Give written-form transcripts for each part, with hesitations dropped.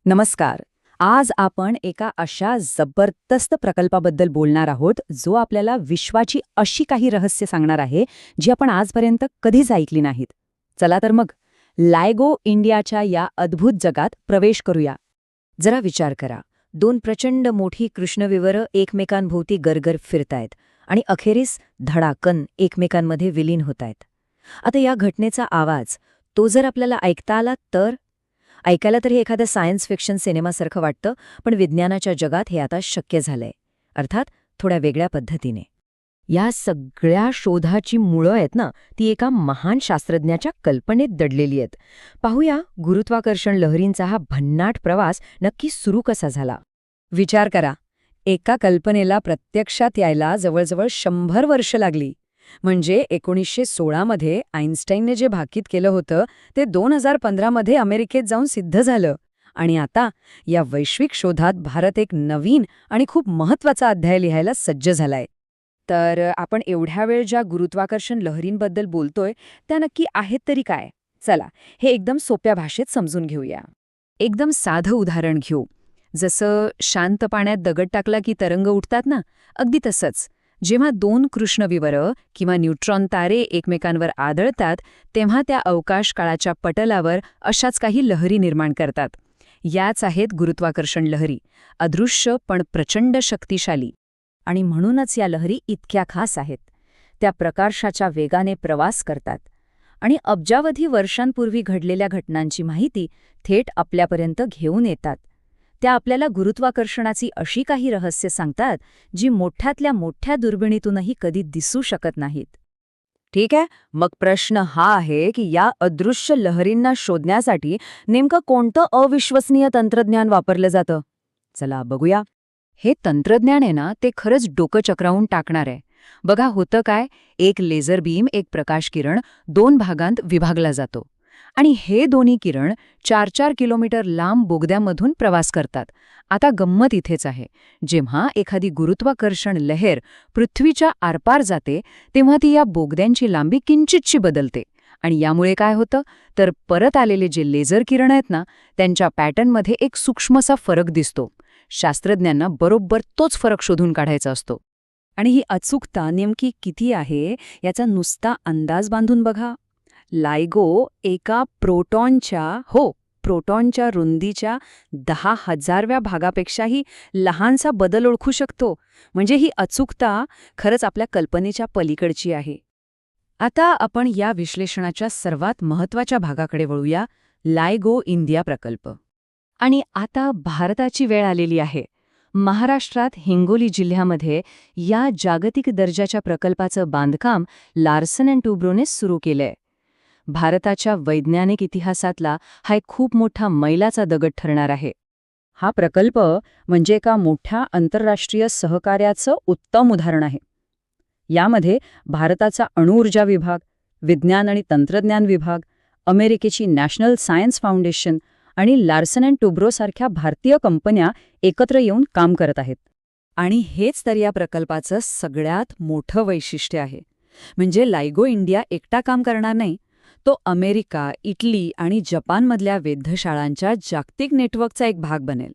नमस्कार. आज आपण एका अशा जबरदस्त प्रकल्पाबद्दल बोलणार आहोत, जो आपल्याला विश्वाची अशी काही रहस्य सांगणार आहे, जी आपण आजपर्यंत कधीच ऐकली नाहीत. चला तर मग, लायगो इंडियाच्या या अद्भुत जगात प्रवेश करूया. जरा विचार करा, दोन प्रचंड मोठी कृष्णविवरं एकमेकांभोवती गरगर फिरतायत आणि अखेरीस धडाकन एकमेकांमध्ये विलीन होतायत. आता या घटनेचा आवाज, तो जर आपल्याला ऐकता आला तर? ऐकायला तरी एखाद्या सायन्स फिक्शन सिनेमासारखं वाटतं, पण विज्ञानाच्या जगात हे आता शक्य झालंय. अर्थात थोड्या वेगळ्या पद्धतीने. या सगळ्या शोधाची मुळं आहेत ना, ती एका महान शास्त्रज्ञाच्या कल्पनेत दडलेली आहेत. पाहूया गुरुत्वाकर्षण लहरींचा हा भन्नाट प्रवास नक्की सुरू कसा झाला. विचार करा, एका कल्पनेला प्रत्यक्षात यायला जवळजवळ 100 वर्ष लागली. म्हणजे 1916 मध्ये आईन्स्टाईनने जे भाकीत केलं होतं ते 2015 मध्ये अमेरिकेत जाऊन सिद्ध झालं. आणि आता या वैश्विक शोधात भारत एक नवीन आणि खूप महत्त्वाचा अध्याय लिहायला सज्ज झालाय. तर आपण एवढ्या वेळ ज्या गुरुत्वाकर्षण लहरींबद्दल बोलतोय त्या नक्की आहेत तरी काय? चला, हे एकदम सोप्या भाषेत समजून घेऊया. एकदम साधं उदाहरण घेऊ. जसं शांत पाण्यात दगड टाकला की तरंग उठतात ना, अगदी तसंच. जेव्हा दोन कृष्णविवरं किंवा न्यूट्रॉन तारे एकमेकांवर आदळतात, तेव्हा त्या अवकाश काळाच्या पटलावर अशाच काही लहरी निर्माण करतात. याच आहेत गुरुत्वाकर्षण लहरी, अदृश्य पण प्रचंड शक्तिशाली. आणि म्हणूनच या लहरी इतक्या खास आहेत. त्या प्रकाशाच्या वेगाने प्रवास करतात आणि अब्जावधी वर्षांपूर्वी घडलेल्या घटनांची माहिती थेट आपल्यापर्यंत घेऊन येतात. त्या आपल्याला गुरुत्वाकर्षणाची अशी काही रहस्य सांगतात, जी मोठ्यातल्या मोठ्या दुर्बिणीतूनही कधी दिसू शकत नाहीत. ठीक आहे, मग प्रश्न हा आहे की या अदृश्य लहरींना शोधण्यासाठी नेमकं कोणतं अविश्वसनीय तंत्रज्ञान वापरलं जातं? चला बघूया. हे तंत्रज्ञान आहे ना, ते खरंच डोकं चक्रावून टाकणार आहे. बघा होतं काय, एक लेझर बीम, एक प्रकाश किरण 2 भागांत विभागला जातो. आणि हे दोन्ही किरण 4-4 किलोमीटर लांब बोगद्यामधून प्रवास करतात. आता गंमत इथेच आहे. जेव्हा एखादी गुरुत्वाकर्षण लहर पृथ्वीच्या आरपार जाते, तेव्हा ती या बोगद्यांची लांबी किंचितशी बदलते. आणि यामुळे काय होतं, तर परत आलेले जे लेझर किरण आहेत ना, त्यांच्या पॅटर्नमध्ये एक सूक्ष्मसा फरक दिसतो. शास्त्रज्ञांना बरोबर तोच फरक शोधून काढायचा असतो. आणि ही अचूकता नेमकी किती आहे, याचा नुसता अंदाज बांधून बघा. लायगो एका प्रोटॉनच्या रुंदीच्या 10,000व्या भागापेक्षाही लहानसा बदल ओळखू शकतो. म्हणजे ही अचूकता खरंच आपल्या कल्पनेच्या पलीकडची आहे. आता आपण या विश्लेषणाच्या सर्वात महत्त्वाच्या भागाकडे वळूया, लायगो इंडिया प्रकल्प. आणि आता भारताची वेळ आलेली आहे. महाराष्ट्रात हिंगोली जिल्ह्यामध्ये या जागतिक दर्जाच्या प्रकल्पाचं बांधकाम लार्सन अँड टुब्रोने सुरू केलंय. भारताच्या वैज्ञानिक इतिहासातला हा एक खूप मोठा मैलाचा दगड ठरणार आहे. हा प्रकल्प म्हणजे एका मोठ्या आंतरराष्ट्रीय सहकार्याचं उत्तम उदाहरण आहे. यामध्ये भारताचा अणुऊर्जा विभाग, विज्ञान आणि तंत्रज्ञान विभाग, अमेरिकेची नॅशनल सायन्स फाउंडेशन आणि लार्सन अँड टुब्रो सारख्या भारतीय कंपन्या एकत्र येऊन काम करत आहेत. आणि हेच तर या प्रकल्पाचं सगळ्यात मोठं वैशिष्ट्य आहे. म्हणजे लायगो इंडिया एकटा काम करणार नाही, तो अमेरिका, इटली आणि जपानमधल्या वेधशाळांच्या जागतिक नेटवर्कचा एक भाग बनेल.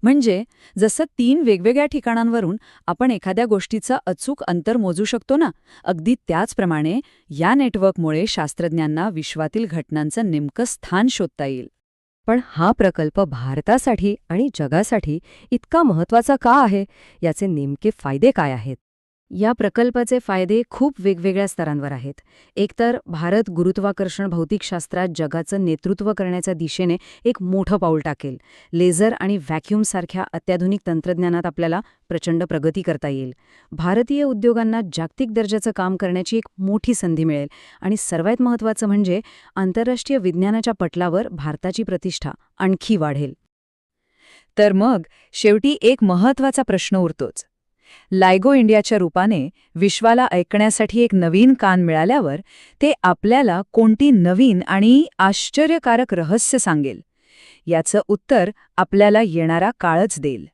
म्हणजे जसं 3 वेगवेगळ्या ठिकाणांवरून आपण एखाद्या गोष्टीचं अचूक अंतर मोजू शकतो ना, अगदी त्याचप्रमाणे या नेटवर्कमुळे शास्त्रज्ञांना विश्वातील घटनांचं नेमकं स्थान शोधता येईल. पण हा प्रकल्प भारतासाठी आणि जगासाठी इतका महत्त्वाचा का आहे, याचे नेमके फायदे काय आहेत? या प्रकल्पाचे फायदे खूप वेगवेगळ्या स्तरांवर आहेत. एकतर भारत गुरुत्वाकर्षण भौतिकशास्त्रात जगाचं नेतृत्व करण्याच्या दिशेने एक मोठं पाऊल टाकेल. लेझर आणि व्हॅक्यूमसारख्या अत्याधुनिक तंत्रज्ञानात आपल्याला प्रचंड प्रगती करता येईल. भारतीय उद्योगांना जागतिक दर्जाचं काम करण्याची एक मोठी संधी मिळेल. आणि सर्वात महत्त्वाचं म्हणजे आंतरराष्ट्रीय विज्ञानाच्या पटलावर भारताची प्रतिष्ठा आणखी वाढेल. तर मग शेवटी एक महत्त्वाचा प्रश्न उरतोच. लायगो इंडियाच्या रूपाने विश्वाला ऐकण्यासाठी एक नवीन कान मिळाल्यावर ते आपल्याला कोणती नवीन आणि आश्चर्यकारक रहस्य सांगेल, याचं उत्तर आपल्याला येणारा काळच देईल.